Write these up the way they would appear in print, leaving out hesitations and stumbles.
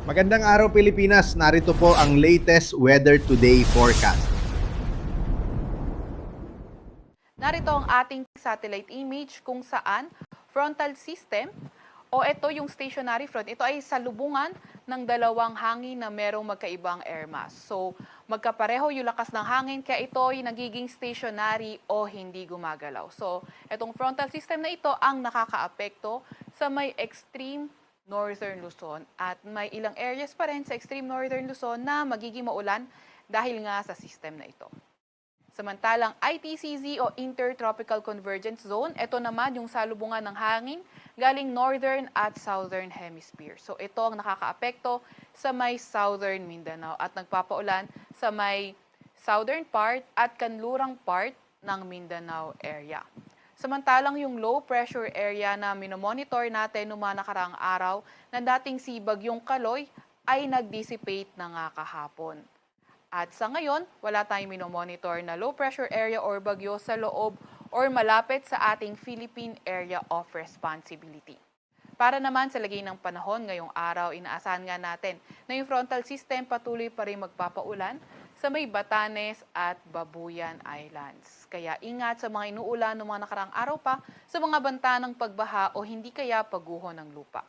Magandang araw Pilipinas, narito po ang latest Weather Today forecast. Narito ang ating satellite image kung saan frontal system o ito yung stationary front. Ito ay salubungan ng dalawang hangin na merong magkaibang air mass. So, magkapareho yung lakas ng hangin kaya ito ay nagiging stationary o hindi gumagalaw. So, itong frontal system na ito ang nakakaapekto sa may extreme northern Luzon at may ilang areas pa rin sa extreme northern Luzon na magiging maulan dahil nga sa system na ito. Samantalang ITCZ o Intertropical Convergence Zone, ito naman yung salubungan ng hangin galing northern at southern hemisphere. So ito ang nakakaapekto sa may southern Mindanao at nagpapaulan sa may southern part at kanlurang part ng Mindanao area. Samantalang yung low pressure area na minomonitor natin noong mga nakaraang araw na dating si Bagyong Kaloy ay nag-dissipate na nga kahapon. At sa ngayon, wala tayong minomonitor na low pressure area or bagyo sa loob or malapit sa ating Philippine Area of Responsibility. Para naman sa lagay ng panahon ngayong araw, inaasahan nga natin na yung frontal system patuloy pa rin magpapaulan sa may Batanes at Babuyan Islands. Kaya ingat sa mga inuulan ng mga nakaraang araw pa sa mga banta ng pagbaha o hindi kaya pagguho ng lupa.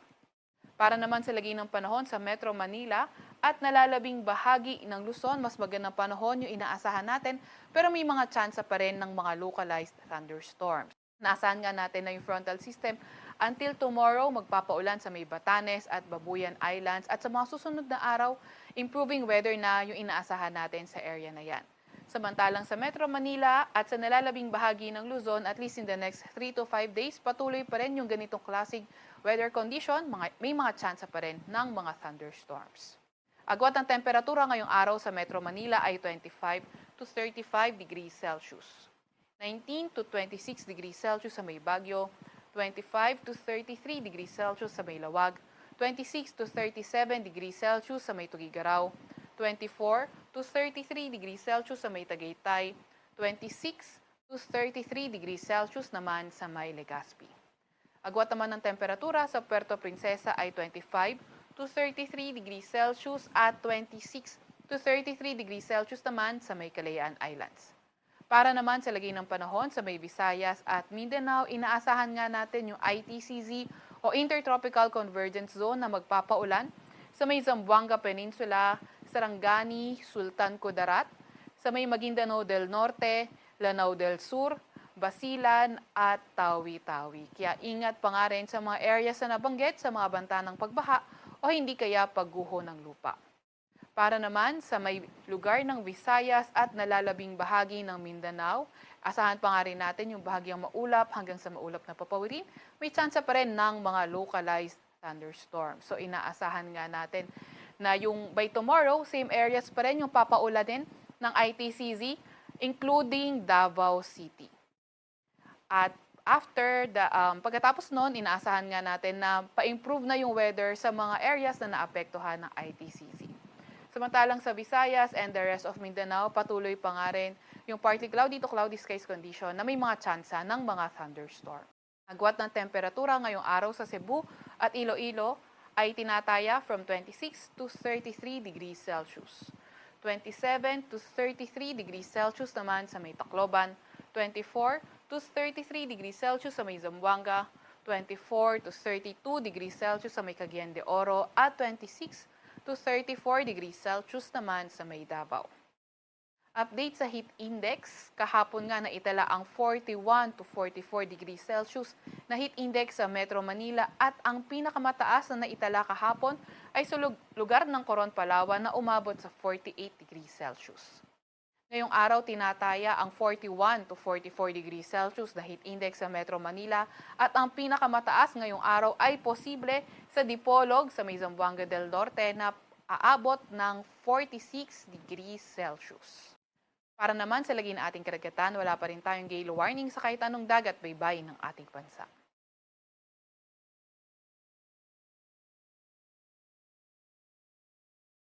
Para naman sa lagay ng panahon sa Metro Manila at nalalabing bahagi ng Luzon, mas magandang panahon yung inaasahan natin pero may mga tsansa pa rin ng mga localized thunderstorms. Naasahan nga natin na yung frontal system until tomorrow magpapaulan sa may Batanes at Babuyan Islands at sa mga susunod na araw, improving weather na yung inaasahan natin sa area na yan. Samantalang sa Metro Manila at sa nalalabing bahagi ng Luzon, at least in the next 3 to 5 days, patuloy pa rin yung ganitong klaseng weather condition, may mga tsansa pa rin ng mga thunderstorms. Agwat ng temperatura ngayong araw sa Metro Manila ay 25 to 35 degrees Celsius. 19 to 26 degrees Celsius sa may Baguio, 25 to 33 degrees Celsius sa may Lawag, 26 to 37 degrees Celsius sa may Tugigaraw, 24 to 33 degrees Celsius sa may Tagaytay, 26 to 33 degrees Celsius naman sa may Legazpi. Agwat naman ng temperatura sa Puerto Princesa ay 25 to 33 degrees Celsius at 26 to 33 degrees Celsius naman sa may Kalayaan Islands. Para naman sa lagay ng panahon sa may Visayas at Mindanao, inaasahan nga natin yung ITCZ o Intertropical Convergence Zone na magpapaulan sa may Zamboanga Peninsula, Sarangani, Sultan Kudarat, sa may Maguindanao del Norte, Lanao del Sur, Basilan at Tawi-Tawi. Kaya ingat pa nga rin sa mga areas na nabanggit sa mga banta ng pagbaha o hindi kaya pagguho ng lupa. Para naman sa may lugar ng Visayas at nalalabing bahagi ng Mindanao, asahan pa nga rin natin yung bahagyang maulap hanggang sa maulap na papawirin, may tsansa pa rin ng mga localized thunderstorms. So inaasahan nga natin na yung by tomorrow, same areas pa rin yung papaulanin ng ITCZ, including Davao City. At pagkatapos noon, inaasahan nga natin na pa-improve na yung weather sa mga areas na naapektuhan ng ITCZ. Samantalang sa Visayas and the rest of Mindanao, patuloy pa nga rin yung partly cloudy to cloudy skies condition na may mga tsansa ng mga thunderstorm. Agwat ng temperatura ngayong araw sa Cebu at Iloilo ay tinataya from 26 to 33 degrees Celsius. 27 to 33 degrees Celsius naman sa may Tacloban, 24 to 33 degrees Celsius sa may Zamboanga, 24 to 32 degrees Celsius sa may Cagayan de Oro at 26 to 34 degrees Celsius naman sa may Davao. Update sa heat index, kahapon nga naitala ang 41 to 44 degrees Celsius na heat index sa Metro Manila at ang pinakamataas na naitala kahapon ay sa lugar ng Coron, Palawan na umabot sa 48 degrees Celsius. Ngayong araw tinataya ang 41 to 44 degrees Celsius na heat index sa Metro Manila at ang pinakamataas ngayong araw ay posible sa Dipolog sa may Zamboanga del Norte na aabot ng 46 degrees Celsius. Para naman sa lagay ng ating karagatan, wala pa rin tayong gale warning sa kahit anong dagat baybayin ng ating bansa.